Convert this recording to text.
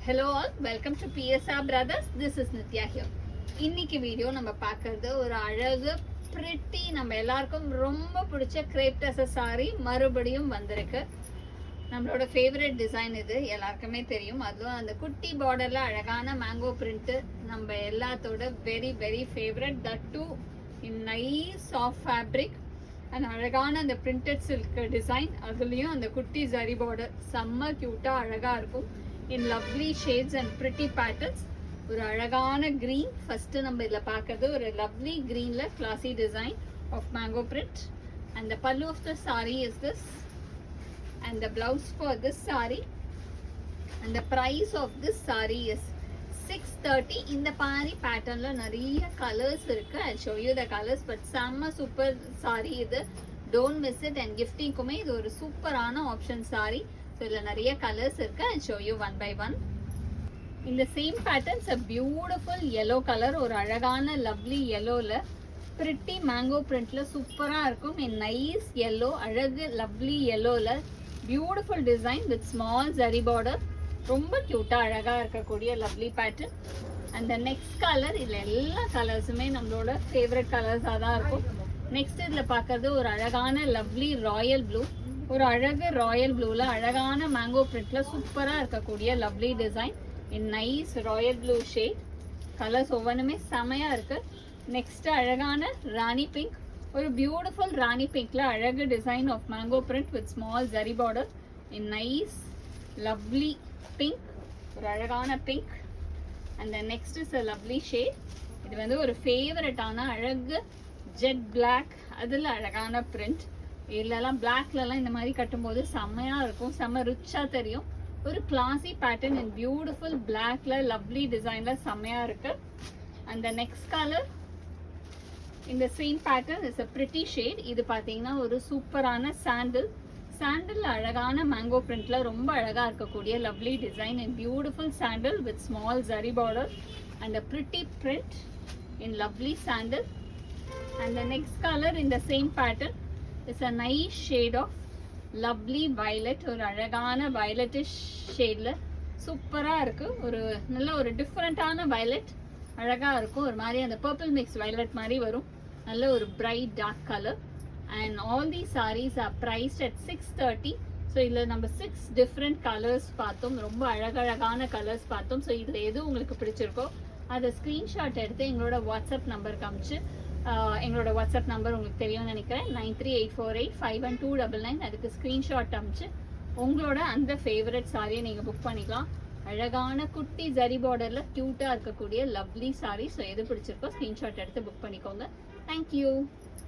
Hello all, welcome to PSR Brothers. This is Nitya here. இன்னைக்கு video நம்ம பார்க்கறது ஒரு அழகு பிரிட்டி நம்ம எல்லாருக்கும் ரொம்ப பிடிச்ச கிரேப் டசர் சாரி மறுபடியும் வந்திருக்கு. நம்மளோட ஃபேவரட் டிசைன் இது எல்லாருக்குமே தெரியும். அதுவும் அந்த குட்டி பார்டர்ல அழகான மேங்கோ பிரிண்ட் நம்ம எல்லாத்தோட very very favourite. That too in nice soft fabric and அழகான அந்த பிரிண்டட் சில்க் டிசைன். அதுலேயும் அந்த குட்டி ஜரி பார்டர் செம்ம க்யூட்டாக அழகாக இருக்கும். In lovely shades and pretty patterns. ஒரு அழகான green. First நம்ம இதில் பார்க்கறது ஒரு lovely greenல classy design of mango print. And the pallu of the saree is this. And the blouse for this saree. And the price of this saree is 630. இந்த பாரி பேட்டர்ன்ல நிறைய colours இருக்கு. I'll show you the colors. But செம்ம super saree இது. Don't miss it. And giftingக்குமே இது ஒரு சூப்பரான option saree. So இதில் நிறைய கலர்ஸ் இருக்கு. I'll show you one by one. இந்த same patterns a beautiful yellow color. ஒரு அழகான லவ்லி yellowல pretty mango printல சூப்பரா இருக்கும். in nice yellow அழகு lovely yellowல beautiful design with small zari border. ரொம்ப கியூட்டா அழகா இருக்கக்கூடிய lovely pattern. and the next color இதுல எல்லா கலர்ஸுமே நம்மளோட ஃபேவரட் கலர்ஸாக தான் இருக்கும். நெக்ஸ்ட் இதில் பார்க்கறது ஒரு அழகான லவ்லி ராயல் ப்ளூ. ஒரு அழகு ராயல் ப்ளூல அழகான மேங்கோ பிரிண்ட்ல சூப்பரா இருக்கக்கூடிய lovely design in nice royal blue shade. Colours ஒவ்வொன்றுமே செமையா இருக்கு. நெக்ஸ்ட் அழகான ராணி பிங்க். ஒரு பியூட்டிஃபுல் ராணி பிங்க்ல அழகு design of mango print with small zari border in nice lovely pink. ஒரு அழகான pink. And next is a lovely shade. இது வந்து ஒரு ஃபேவரட்டான அழகு ஜெட் பிளாக். அதில் அழகான பிரிண்ட். இதெல்லாம் பிளாக்லலாம் இந்த மாதிரி கட்டும்போது செம்மையாக இருக்கும். செம்ம ரிச்சாக தெரியும். ஒரு கிளாசி பேட்டர்ன் இன் பியூட்டிஃபுல் பிளாக்ல லவ்லி டிசைனில் செம்மையாக இருக்கு. அந்த நெக்ஸ்ட் கலர் இந்த same pattern is a pretty shade. இது பார்த்தீங்கன்னா ஒரு சூப்பரான சாண்டில். சாண்டில் அழகான மேங்கோ பிரிண்ட்ல ரொம்ப அழகாக இருக்கக்கூடிய lovely design in beautiful sandal with small zari border and a pretty print in lovely sandal. And the next colour இந்த same pattern is a nice shade of lovely violet. ஒரு அழகான violetish ஷேட்ல சூப்பரா இருக்கு. ஒரு நல்ல ஒரு டிஃப்ரெண்டான violet அழகா இருக்கும். ஒரு மாதிரி அந்த purple mix violet மாதிரி வரும். நல்ல ஒரு bright dark color. And all these sarees are priced at 630. So இதில் நம்ம 6 டிஃப்ரெண்ட் கலர்ஸ் பார்த்தோம். ரொம்ப அழகழகான கலர்ஸ் பார்த்தோம். ஸோ இதில் எது உங்களுக்கு பிடிச்சிருக்கோ அதை ஸ்க்ரீன்ஷாட் எடுத்து எங்களோட வாட்ஸ்அப் நம்பர் காமிச்சு எங்களோட வாட்ஸ்அப் நம்பர் உங்களுக்கு தெரியும்னு நினைக்கிறேன். 9384851299. அதுக்கு ஸ்க்ரீன்ஷாட் அமிச்சு உங்களோட அந்த ஃபேவரட் சாரியை நீங்கள் புக் பண்ணிக்கலாம். அழகான குட்டி ஜரி பார்டரில் க்யூட்டாக இருக்கக்கூடிய லவ்லி சாரி. ஸோ எது பிடிச்சிருக்கோ ஸ்க்ரீன்ஷாட் எடுத்து புக் பண்ணிக்கோங்க. தேங்க்யூ.